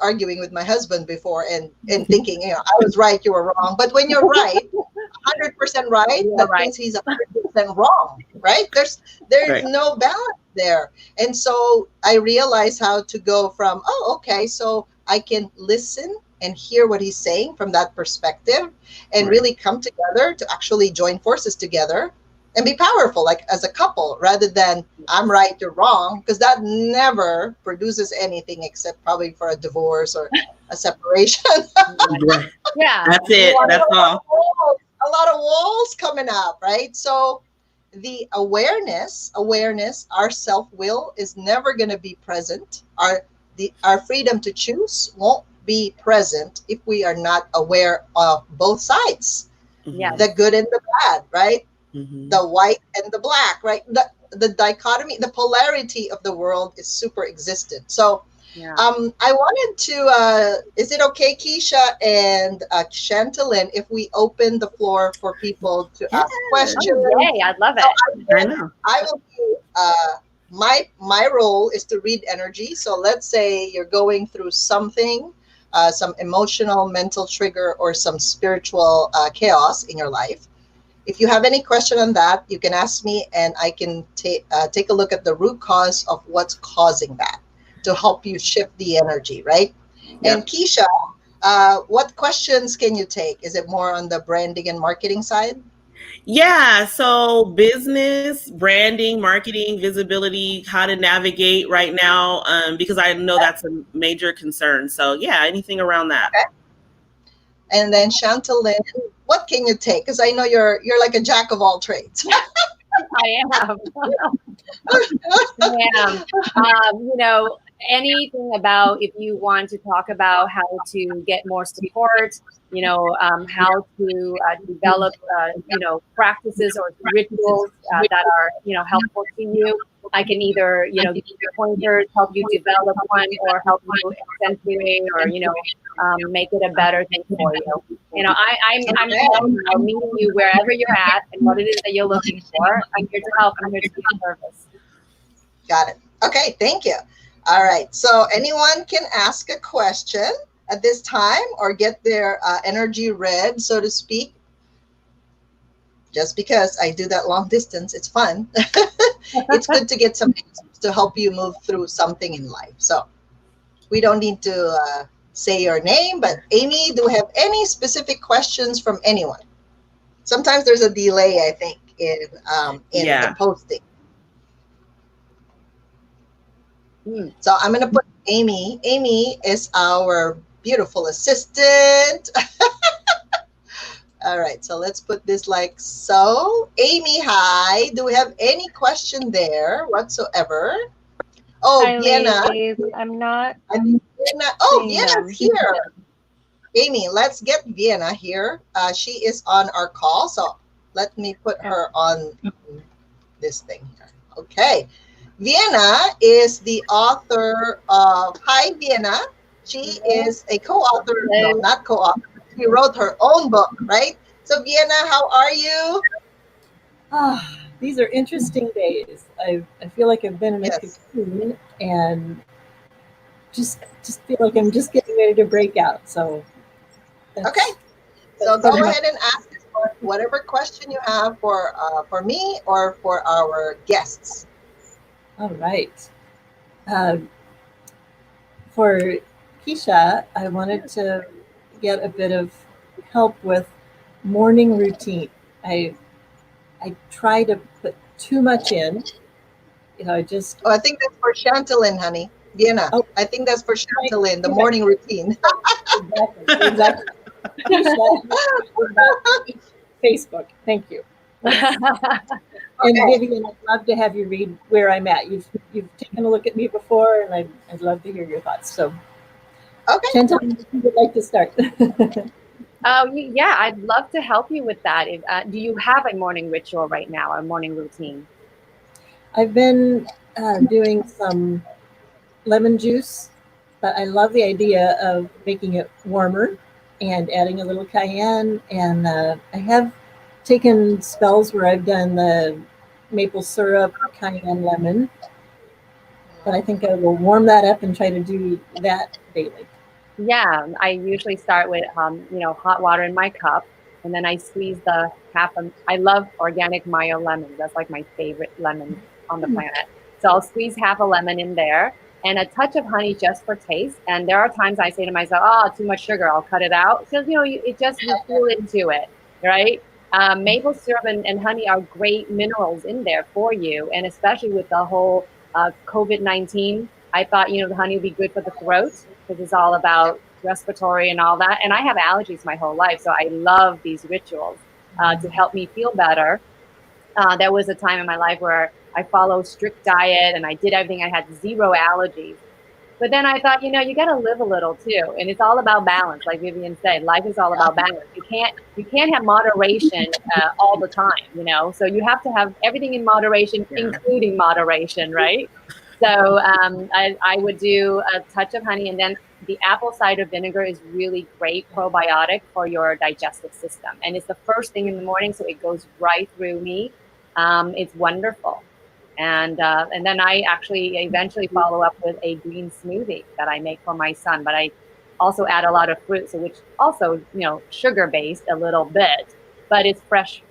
arguing with my husband before and thinking, you know, I was right, you were wrong. But when you're right, 100% right, that means he's 100% wrong, right? There's no balance there. And so I realized how to go from, oh, okay, so I can listen and hear what he's saying from that perspective, and really come together to actually join forces together and be powerful, like as a couple, rather than I'm right, you're wrong, because that never produces anything except probably for a divorce or a separation. That's it. That's all. A lot of walls coming up, right? So the awareness, our self-will is never going to be present. Our freedom to choose won't be present if we are not aware of both sides, the good and the bad, right? The white and the black, right? The dichotomy, the polarity of the world is super existent. So Yeah. I wanted to, is it okay, Keisha and Chantalyn, if we open the floor for people to Yeah. ask questions? Oh, yay. I'd love So it. I know. I will do, my role is to read energy. So let's say you're going through something, some emotional, mental trigger, or some spiritual chaos in your life. If you have any question on that, you can ask me, and I can take a look at the root cause of what's causing that to help you shift the energy, right? And Yep. Keisha, what questions can you take? Is it more on the branding and marketing side? Yeah, so business, branding, marketing, visibility, how to navigate right now, because I know that's a major concern. So yeah, anything around that. Okay. And then Chantalyn, what can you take? Because I know you're like a jack of all trades. I am. I am. Anything about if you want to talk about how to get more support, how to develop, practices or rituals that are, helpful to you. I can either, give you pointers, help you develop one, or help you accentuate, or, make it a better thing for you. I'm here, meeting you wherever you're at and what it is that you're looking for. I'm here to help. I'm here to be of service. Got it. Okay, thank you. All right. So anyone can ask a question at this time or get their energy read, so to speak. Just because I do that long distance, it's fun. It's good to get some answers to help you move through something in life. So we don't need to say your name, but Amy, do we have any specific questions from anyone? Sometimes there's a delay, I think, in Yeah. the posting. Hmm. So I'm going to put Amy. Amy is our beautiful assistant. All right, so let's put this like so. Amy, hi. Do we have any question there whatsoever? Oh, Hi, Vienna. ladies. I'm not I think Vienna. Oh, seeing Vienna's them. here. Amy, let's get Vienna here. She is on our call, so let me put her on this thing here. Okay. Vienna is the author of, hi, Vienna. She is a co-author, no, not co-author. She wrote her own book, right? So, Vienna, how are you? These are interesting days. I feel like I've been in a Yes. cocoon and just feel like I'm just getting ready to break out. So Okay. So go ahead and ask us whatever question you have for me or for our guests. All right. For Kisha, I wanted to get a bit of help with morning routine. I try to put too much in. I just Oh, I think that's for Chantalyn, honey. Vienna. Oh. I think that's for Chantalyn, the morning routine. exactly. Kisha, Facebook. Thank you. And Okay. Vivian, I'd love to have you read where I'm at. You've taken a look at me before, and I'd love to hear your thoughts. So, Okay. Chantal, if you would like to start. Yeah, I'd love to help you with that. Do you have a morning ritual right now, a morning routine? I've been doing some lemon juice, but I love the idea of making it warmer and adding a little cayenne. And I have taken spells where I've done the maple syrup, cayenne, lemon, but I think I will warm that up and try to do that daily. Yeah, I usually start with hot water in my cup, and then I squeeze the I love organic Mayo lemons. That's like my favorite lemon on the planet. So I'll squeeze half a lemon in there and a touch of honey just for taste. And there are times I say to myself, oh, too much sugar, I'll cut it out. So, you feel into it, right? Maple syrup and honey are great minerals in there for you. And especially with the whole COVID-19, I thought, the honey would be good for the throat because it's all about respiratory and all that. And I have allergies my whole life. So I love these rituals to help me feel better. There was a time in my life where I followed strict diet and I did everything. I had 0 allergies. But then I thought, you got to live a little too. And it's all about balance. Like Vivian said, life is all about balance. You can't have moderation all the time, So you have to have everything in moderation, including moderation, right? So I would do a touch of honey, and then the apple cider vinegar is really great probiotic for your digestive system. And it's the first thing in the morning, so it goes right through me. It's wonderful. And then I actually eventually follow up with a green smoothie that I make for my son, but I also add a lot of fruit, so which also, sugar based a little bit, but it's fresh,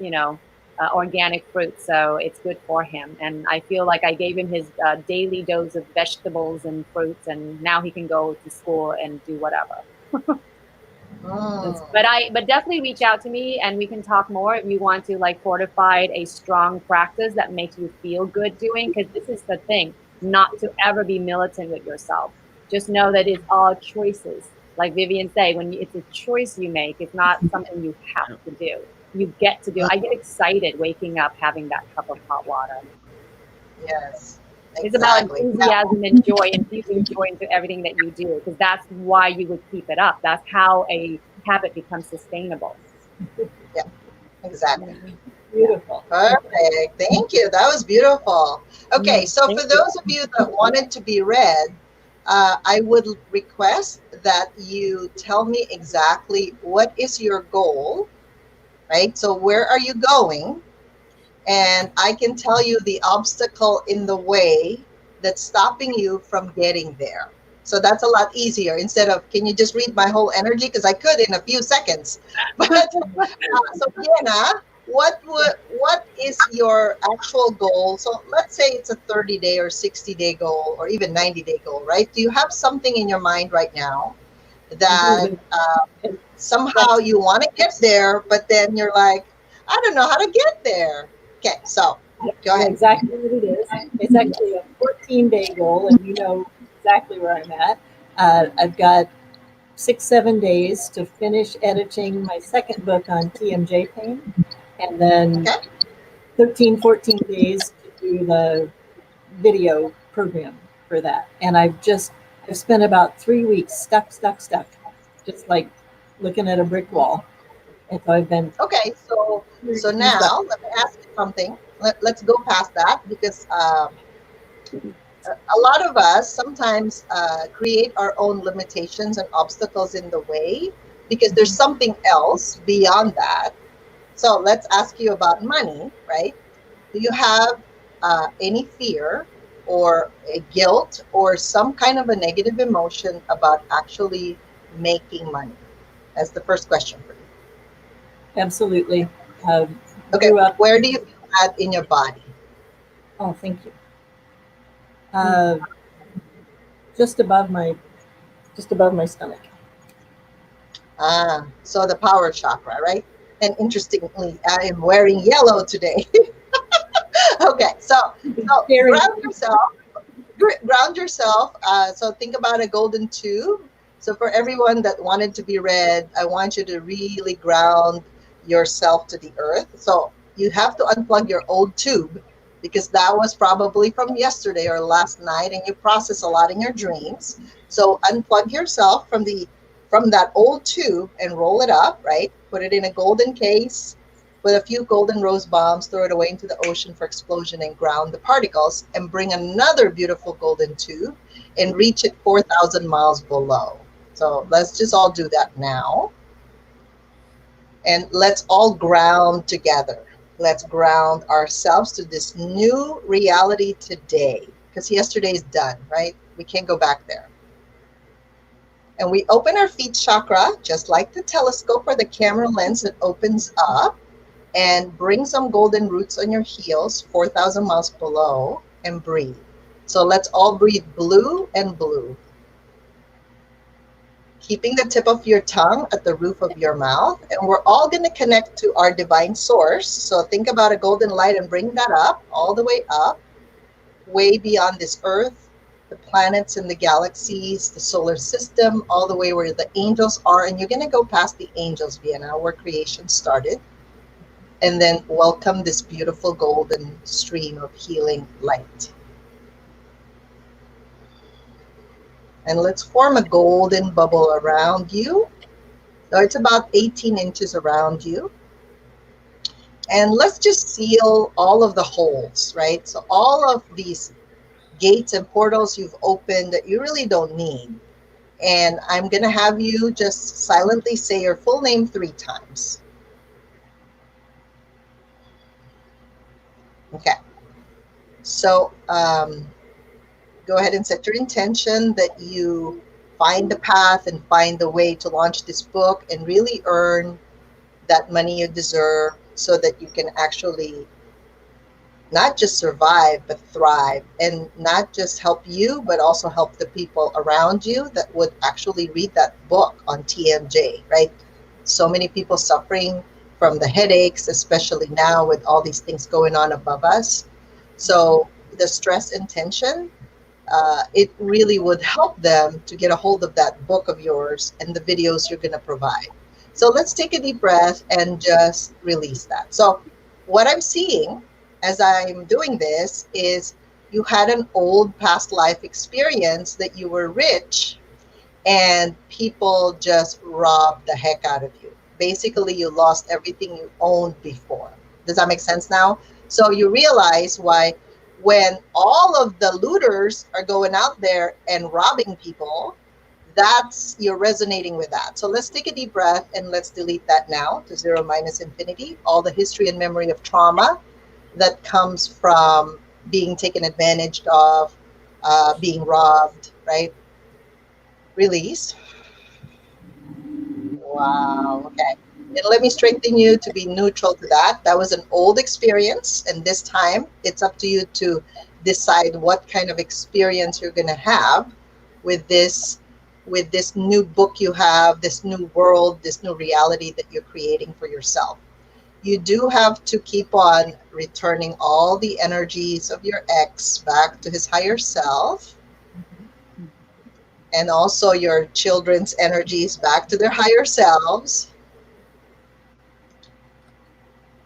organic fruit, so it's good for him. And I feel like I gave him his daily dose of vegetables and fruits, and now he can go to school and do whatever. Mm. But definitely reach out to me and we can talk more if you want to like fortify a strong practice that makes you feel good doing, because this is the thing, not to ever be militant with yourself. Just know that it's all choices. Like Vivian say, it's a choice you make, it's not something you have to do. You get to do. I get excited waking up having that cup of hot water. Yes, It's about exactly. enthusiasm and joy, infusing joy into everything that you do, because that's why you would keep it up. That's how a habit becomes sustainable. Yeah, exactly. Beautiful. Perfect. Thank you. That was beautiful. Okay, so Thank for you. those of you that wanted to be read, I would request that you tell me exactly what is your goal, right? So where are you going? And I can tell you the obstacle in the way that's stopping you from getting there. So that's a lot easier instead of, can you just read my whole energy? Because I could in a few seconds. But so Vienna, what is your actual goal? So let's say it's a 30-day or 60-day goal or even 90-day goal, right? Do you have something in your mind right now that somehow you want to get there, but then you're like, I don't know how to get there. Okay, so go ahead. Exactly what it is. It's actually a 14-day goal, and you know exactly where I'm at. I've got 6, 7 days to finish editing my second book on TMJ pain, and then Okay. 13, 14 days to do the video program for that. And I've spent about 3 weeks stuck, just like looking at a brick wall. And so I've been Okay, so stuck. now let me ask you something. Let's go past that because a lot of us sometimes create our own limitations and obstacles in the way because there's something else beyond that. So let's ask you about money, right? Do you have any fear or a guilt or some kind of a negative emotion about actually making money? That's the first question for you. Absolutely. Okay, Grew up. where do you feel that in your body? Oh, thank you. Uh, just above my stomach. Ah, so the power chakra, right? And interestingly, I am wearing yellow today. Okay, so Very ground yourself. Ground yourself. So think about a golden tube. So for everyone that wanted to be read, I want you to really ground yourself to the earth. So you have to unplug your old tube because that was probably from yesterday or last night, and you process a lot in your dreams. So unplug yourself from that old tube and roll it up, right? Put it in a golden case with a few golden rose bombs, throw it away into the ocean for explosion and ground the particles, and bring another beautiful golden tube and reach it 4,000 miles below. So let's just all do that now. And let's all ground together. Let's ground ourselves to this new reality today, because yesterday is done, right? We can't go back there. And we open our feet chakra, just like the telescope or the camera lens that opens up, and bring some golden roots on your heels, 4,000 miles below, and breathe. So let's all breathe blue and blue. Keeping the tip of your tongue at the roof of your mouth. And we're all going to connect to our divine source. So think about a golden light and bring that up, all the way up, way beyond this earth, the planets and the galaxies, the solar system, all the way where the angels are. And you're going to go past the angels, Vienna, where creation started. And then welcome this beautiful golden stream of healing light. And let's form a golden bubble around you. So it's about 18 inches around you. And let's just seal all of the holes, right? So all of these gates and portals you've opened that you really don't need. And I'm going to have you just silently say your full name 3 times. Okay. So go ahead and set your intention that you find the path and find the way to launch this book and really earn that money you deserve so that you can actually not just survive, but thrive, and not just help you, but also help the people around you that would actually read that book on TMJ, right? So many people suffering from the headaches, especially now with all these things going on above us. So the stress and tension, it really would help them to get a hold of that book of yours and the videos you're going to provide. So let's take a deep breath and just release that. So what I'm seeing as I'm doing this is you had an old past life experience that you were rich and people just robbed the heck out of you. Basically, you lost everything you owned before. Does that make sense now? So you realize why when all of the looters are going out there and robbing people, that's you're resonating with that. So let's take a deep breath and let's delete that now to zero minus infinity. All the history and memory of trauma that comes from being taken advantage of, being robbed, right? Release. Wow. Okay. And let me strengthen you to be neutral to that. That was an old experience. And this time it's up to you to decide what kind of experience you're going to have with this new book you have, this new world, this new reality that you're creating for yourself. You do have to keep on returning all the energies of your ex back to his higher self, and also your children's energies back to their higher selves.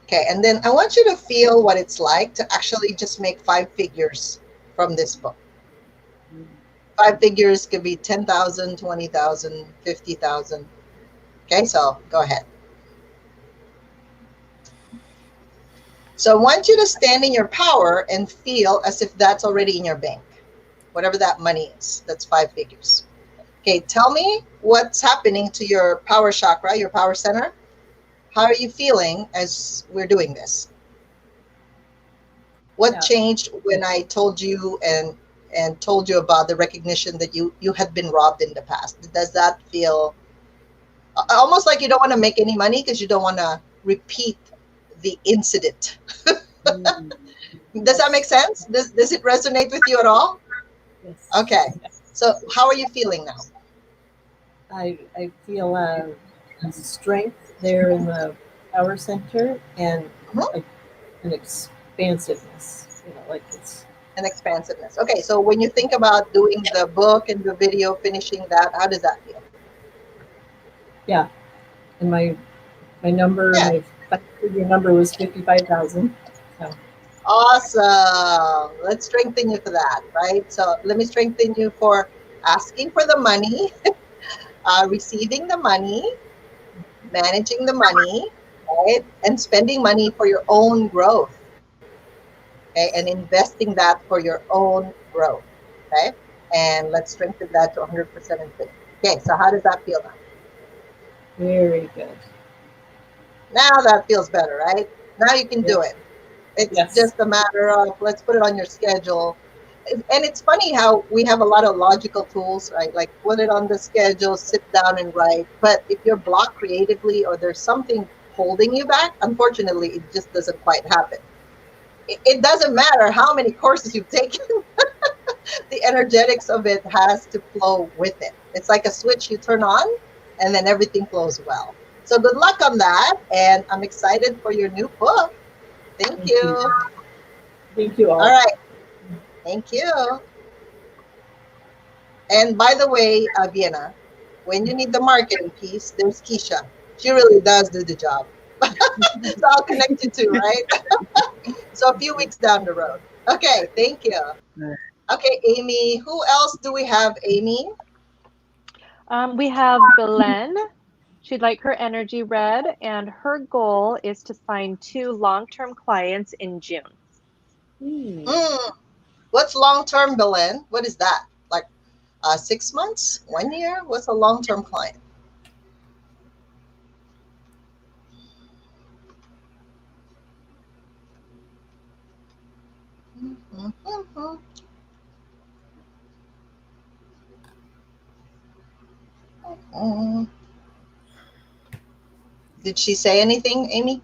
Okay, and then I want you to feel what it's like to actually just make 5 figures from this book. 5 figures could be 10,000, 20,000, 50,000. Okay, so go ahead. So I want you to stand in your power and feel as if that's already in your bank, whatever that money is. That's 5 figures. Okay, tell me what's happening to your power chakra, your power center. How are you feeling as we're doing this? What changed when I told you and told you about the recognition that you had been robbed in the past? Does that feel almost like you don't want to make any money because you don't want to repeat the incident? Does that make sense? Does it resonate with you at all? Yes. Okay. So how are you feeling now? I feel strength there in the power center and like an expansiveness, like it's an expansiveness. Okay, so when you think about doing the book and the video, finishing that, how does that feel? Yeah, and my number, my 5-figure number was 55,000. So. Awesome. Let's strengthen you for that, right? So let me strengthen you for asking for the money, receiving the money, managing the money, right? And spending money for your own growth, okay? And investing that for your own growth, okay? And let's strengthen that to 100% and 50. Okay, so how does that feel now? Very good. Now that feels better, right? Now you can do it. It's just a matter of let's put it on your schedule. And it's funny how we have a lot of logical tools, right? Like put it on the schedule, sit down and write. But if you're blocked creatively or there's something holding you back, unfortunately, it just doesn't quite happen. It doesn't matter how many courses you've taken. The energetics of it has to flow with it. It's like a switch you turn on and then everything flows well. So good luck on that. And I'm excited for your new book. Thank you. Thank you all. All right. Thank you. And by the way, Vienna, when you need the marketing piece, there's Kisha. She really does do the job. So I'll connect you two, right? So a few weeks down the road. Okay, thank you. Okay, Amy. Who else do we have, Amy? We have Belen. She'd like her energy read, and her goal is to find 2 long-term clients in June. What's long term, Belen? What is that? Like 6 months, 1 year? What's a long term client? Mhm. Mm. Did she say anything, Amy?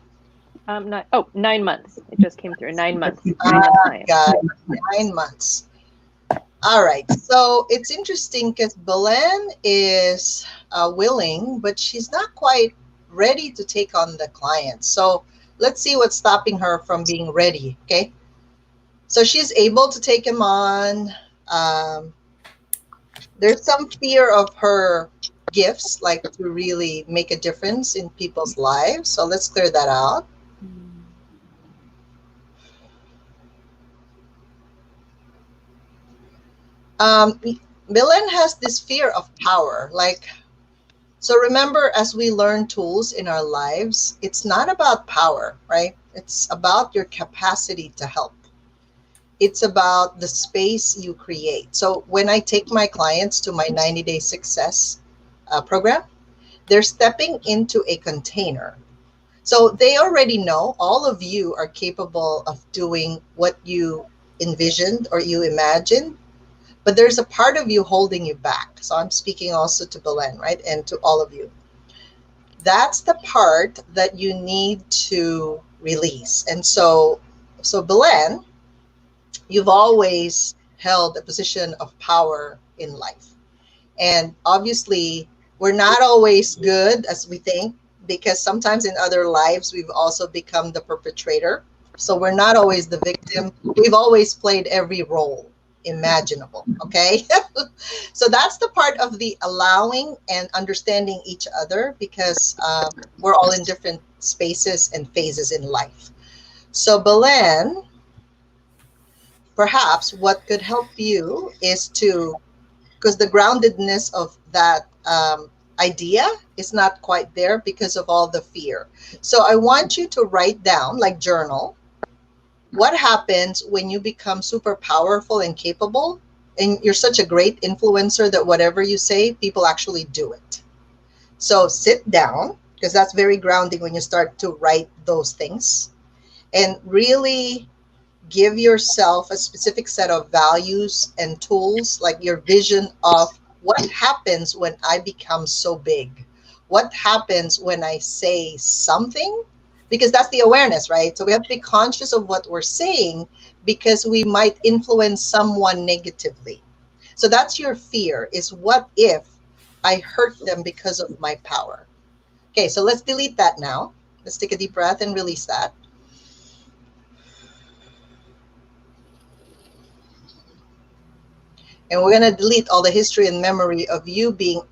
Not, oh, 9 months. It just came through. 9 months. Ah, 9 month client. got it. 9 months. All right. So it's interesting because Belen is willing, but she's not quite ready to take on the client. So let's see what's stopping her from being ready. Okay. So she's able to take him on. Um, there's some fear of her gifts, like to really make a difference in people's lives. So let's clear that out. Um, Milan has this fear of power. Like, so remember, as we learn tools in our lives, it's not about power, right? It's about your capacity to help. It's about the space you create. So when I take my clients to my 90-day success program, they're stepping into a container. So they already know all of you are capable of doing what you envisioned or you imagined, but there's a part of you holding you back. So I'm speaking also to Belen, right? And to all of you. That's the part that you need to release. And so Belen, you've always held a position of power in life. And obviously, we're not always good as we think, because sometimes in other lives, we've also become the perpetrator. So we're not always the victim. We've always played every role imaginable. Okay. So that's the part of the allowing and understanding each other, because we're all in different spaces and phases in life. So, Belen, perhaps what could help you is to, because the groundedness of that idea is not quite there because of all the fear. So I want you to write down, like journal, what happens when you become super powerful and capable, and you're such a great influencer that whatever you say, people actually do it. So sit down, because that's very grounding when you start to write those things, and really give yourself a specific set of values and tools, like your vision of what happens when I become so big. What happens when I say something? Because that's the awareness, right? So we have to be conscious of what we're saying, because we might influence someone negatively. So that's your fear, is what if I hurt them because of my power? Okay, so let's delete that now. Let's take a deep breath and release that. And we're going to delete all the history and memory of you being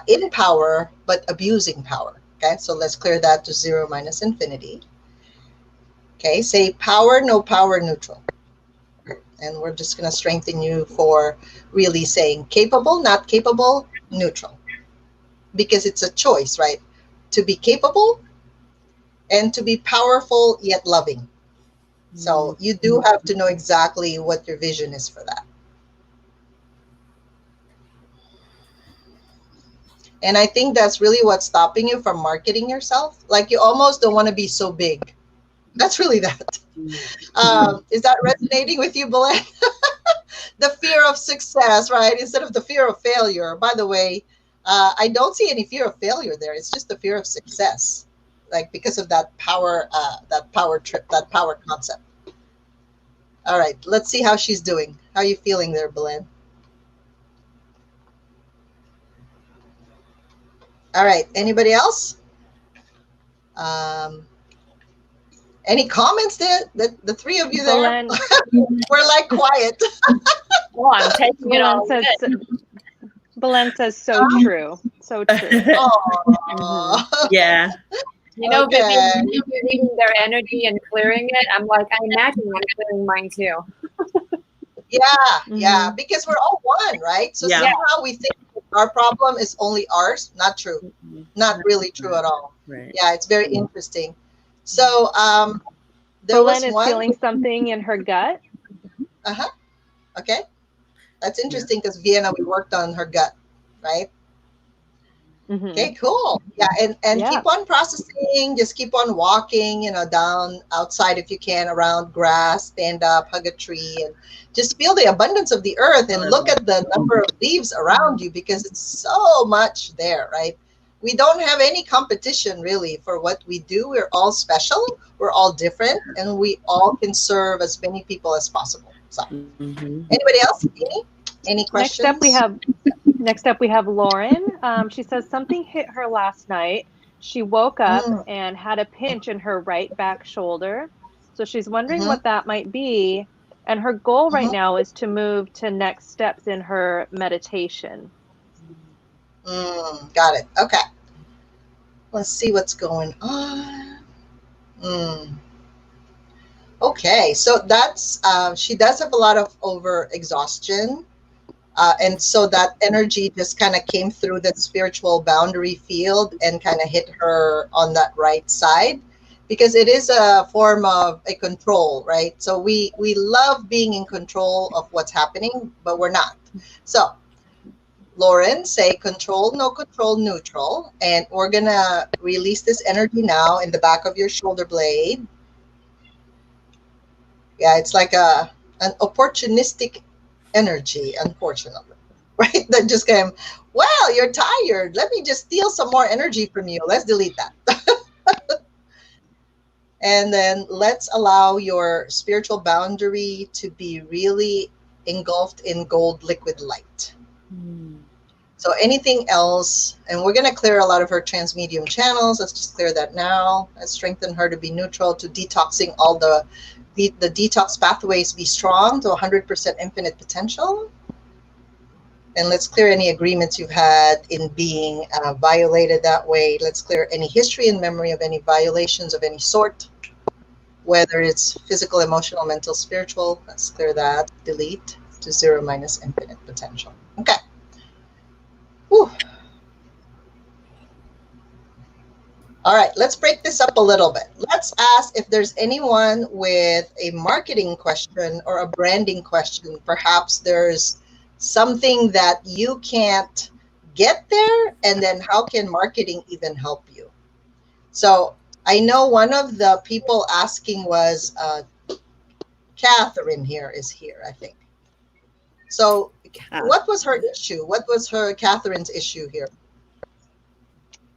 in power, but abusing power. Okay, so let's clear that to 0 minus infinity. Okay, say power, no power, neutral. And we're just going to strengthen you for really saying capable, not capable, neutral. Because it's a choice, right? To be capable and to be powerful yet loving. So you do have to know exactly what your vision is for that. And I think that's really what's stopping you from marketing yourself. Like, you almost don't want to be so big. That's really that. Is that resonating with you, Belen? The fear of success, right? Instead of the fear of failure. By the way, I don't see any fear of failure there. It's just the fear of success, like because of that power trip, that power concept. All right, let's see how she's doing. How are you feeling there, Belen? All right, anybody else? Any comments there? The three of you there? Belen, We're like quiet. Well, I'm taking it all. Belen says, Belen says, so true. So true. Aw. Yeah. You know, Okay. Vivian, you're reading their energy and clearing it. I'm like, I imagine I'm clearing mine too. Yeah, because we're all one, right? So Yeah. somehow we think our problem is only ours. Not true. Not really true at all. Right. Yeah, it's very interesting. So there Belen was is one. feeling something in her gut. Uh-huh. Okay. That's interesting because Vienna, we worked on her gut, right? Okay, cool. Yeah, and Yeah. keep on processing. Just keep on walking, down outside if you can, around grass, stand up, hug a tree, and just feel the abundance of the earth and look at the number of leaves around you because it's so much there, right? We don't have any competition really for what we do. We're all special, we're all different, and we all can serve as many people as possible. So, anybody else? Any questions? Next up, we have Lauren. She says something hit her last night. She woke up and had a pinch in her right back shoulder. So she's wondering what that might be. And her goal right now is to move to next steps in her meditation. Got it. Okay. Let's see what's going on. Okay, so that's she does have a lot of over exhaustion. And so that energy just kind of came through that spiritual boundary field and kind of hit her on that right side because it is a form of a control, right? So we love being in control of what's happening, but we're not. So Lauren, say control, no control, neutral. And we're going to release this energy now in the back of your shoulder blade. Yeah, it's like an opportunistic energy, unfortunately, right? That just came, well, you're tired. Let me just steal some more energy from you. Let's delete that. And then let's allow your spiritual boundary to be really engulfed in gold liquid light. So anything else, and we're going to clear a lot of her transmedium channels. Let's just clear that now. Let's strengthen her to be neutral, to detoxing all the detox pathways be strong to 100% infinite potential. And let's clear any agreements you've had in being violated that way. Let's clear any history and memory of any violations of any sort, whether it's physical, emotional, mental, spiritual. Let's clear that. Delete to 0 minus infinite potential. Okay. Whew. All right, let's break this up a little bit. Let's ask if there's anyone with a marketing question or a branding question. Perhaps there's something that you can't get there, and then how can marketing even help you? So I know one of the people asking was Catherine here is here, I think. So what was her issue? What was Catherine's issue here?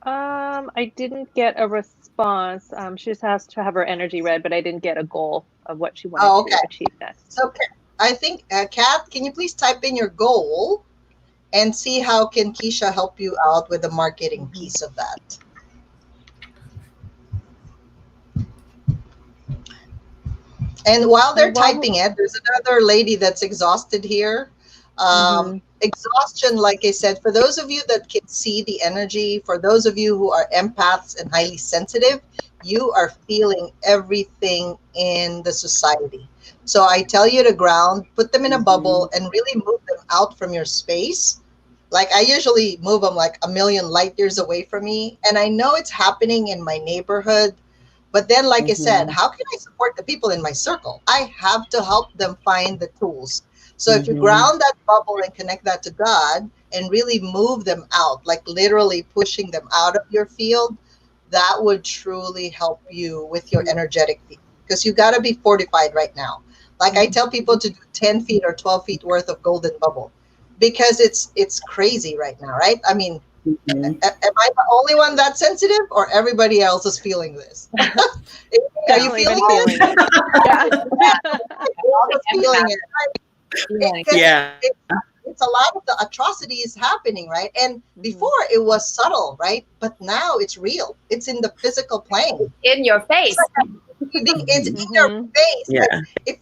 I didn't get a response. She just has to have her energy read, but I didn't get a goal of what she wanted to achieve next. So I think, Kat, can you please type in your goal and see how can Kisha help you out with the marketing piece of that? And while they're typing it, there's another lady that's exhausted here. Exhaustion, like I said, for those of you that can see the energy, for those of you who are empaths and highly sensitive, you are feeling everything in the society. So I tell you to ground, put them in a bubble, and really move them out from your space. Like I usually move them like a million light years away from me. And I know it's happening in my neighborhood. But then, like I said, how can I support the people in my circle? I have to help them find the tools. So if you ground that bubble and connect that to God and really move them out, like literally pushing them out of your field, that would truly help you with your energetic field. Because you got to be fortified right now. Like I tell people to do 10 feet or 12 feet worth of golden bubble because it's crazy right now, right? I mean, am I the only one that's sensitive or everybody else is feeling this? Are you feeling it? Feeling it. It's a lot of the atrocities happening, right? And before it was subtle, right? But now it's real. It's in the physical plane. In your face. It's in your face. Yeah. If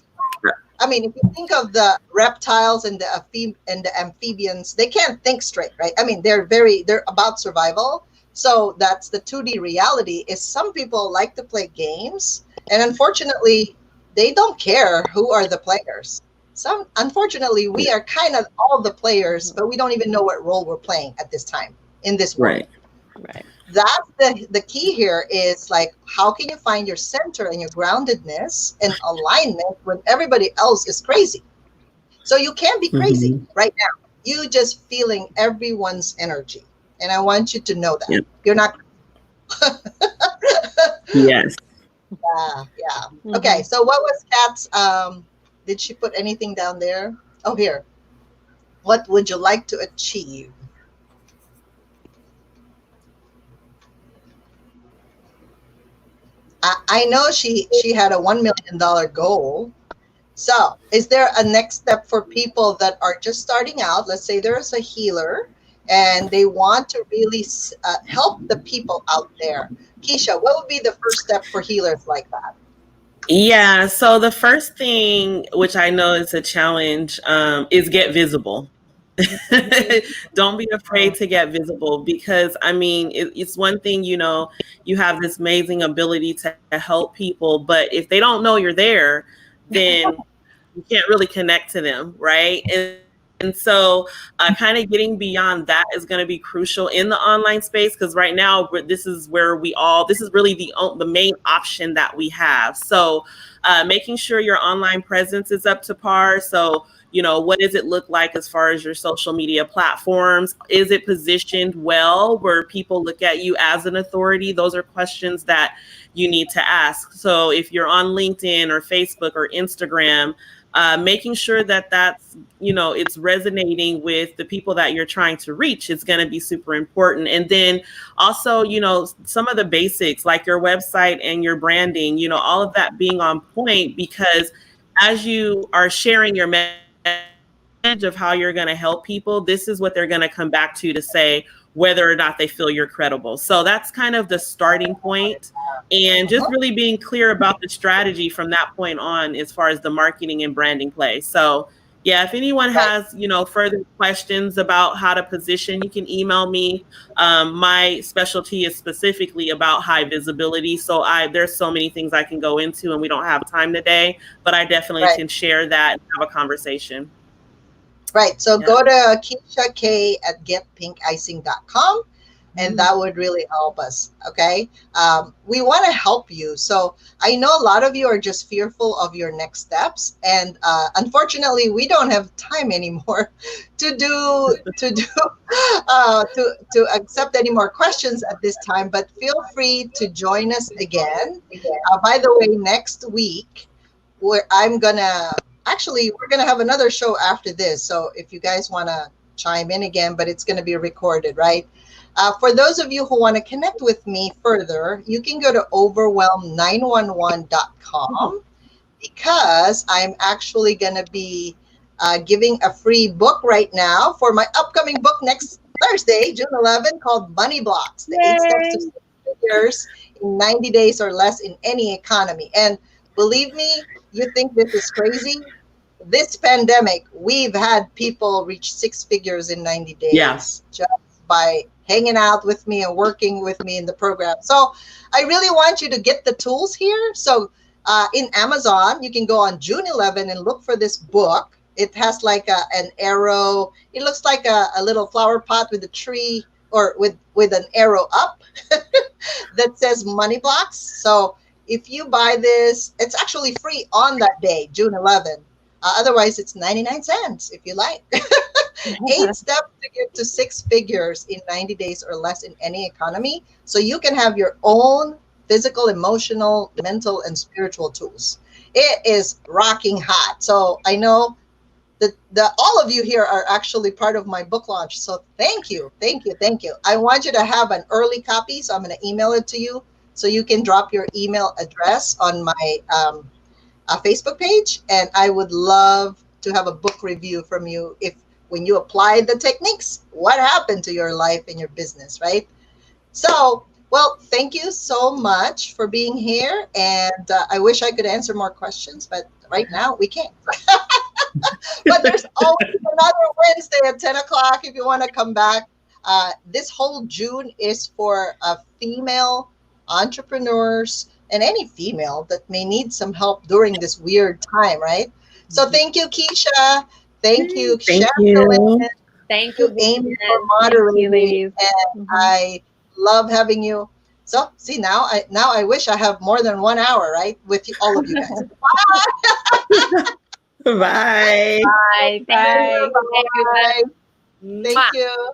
you think of the reptiles and the amphibians, they can't think straight, right? I mean, they're about survival. So that's the 2D reality. Is some people like to play games, and unfortunately, they don't care who are the players. Unfortunately, we are kind of all the players, but we don't even know what role we're playing at this time in this world. Right. That's the key here is like, how can you find your center and your groundedness and alignment when everybody else is crazy? So you can't be crazy Mhm. right now. You just feeling everyone's energy. And I want you to know that. Yep. You're not. Yes. Yeah. Okay, Mhm. so what was Kat's did she put anything down there? Oh, here. What would you like to achieve? I know she had a $1 million goal. So, is there a next step for people that are just starting out? Let's say there's a healer and they want to really help the people out there. Kisha, what would be the first step for healers like that? Yeah. So the first thing, which I know is a challenge, is get visible. Don't be afraid to get visible because I mean, it's one thing, you have this amazing ability to help people, but if they don't know you're there, then you can't really connect to them, right? And so, kind of getting beyond that is going to be crucial in the online space because right now this is where this is really the main option that we have. So, making sure your online presence is up to par. So, what does it look like as far as your social media platforms? Is it positioned well where people look at you as an authority? Those are questions that you need to ask. So, if you're on LinkedIn or Facebook or Instagram, making sure that it's resonating with the people that you're trying to reach is going to be super important. And then also, some of the basics like your website and your branding, all of that being on point, because as you are sharing your message of how you're going to help people, this is what they're going to come back to say whether or not they feel you're credible. So that's kind of the starting point, and just Mhm. really being clear about the strategy from that point on as far as the marketing and branding play. So yeah, if anyone Right. has further questions about how to position, you can email me. My specialty is specifically about high visibility, so there's so many things I can go into and we don't have time today, but I definitely Right. can share that and have a conversation. Right. So Yeah. go to Keisha K at getpinkicing.com, and that would really help us. Okay. We want to help you. So I know a lot of you are just fearful of your next steps. And unfortunately, we don't have time anymore to accept any more questions at this time. But feel free to join us again. By the way, next week, where I'm gonna actually we're gonna have another show after this. So if you guys want to chime in again, but it's going to be recorded, right? For those of you who want to connect with me further, you can go to overwhelm911.com because I'm actually going to be giving a free book right now for my upcoming book next Thursday, June 11th, called Money Blocks, the 8 steps to Yay. 6 figures in 90 days or less in any economy. And believe me, you think this is crazy? This pandemic, we've had people reach 6 figures in 90 Yeah. days just by hanging out with me and working with me in the program. So I really want you to get the tools here. So in Amazon, you can go on June 11 and look for this book. It has like an arrow. It looks like a little flower pot with a tree or with an arrow up that says Money Blocks. So if you buy this, it's actually free on that day, June 11. Otherwise, it's 99 cents if you like. 8 steps to get to 6 figures in 90 days or less in any economy. So you can have your own physical, emotional, mental, and spiritual tools. It is rocking hot. So I know that all of you here are actually part of my book launch. So thank you, thank you, thank you. I want you to have an early copy. So I'm going to email it to you so you can drop your email address on my Facebook page, and I would love to have a book review from you. If when you apply the techniques, what happened to your life and your business, right? So, well, thank you so much for being here, and I wish I could answer more questions, but right now we can't. But there's always another Wednesday at 10 o'clock if you want to come back. This whole June is for female entrepreneurs and any female that may need some help during this weird time, right? So thank you, Keisha. Thank you, Thank Chantalyn. you. Thank you, You, Amy, Vivian. for Thank you, moderating, ladies. and I love having you. So see now I wish I have more than 1 hour, right, with you, all of you guys. Bye. Bye. Bye. Thank you. Bye, everybody. Thank you.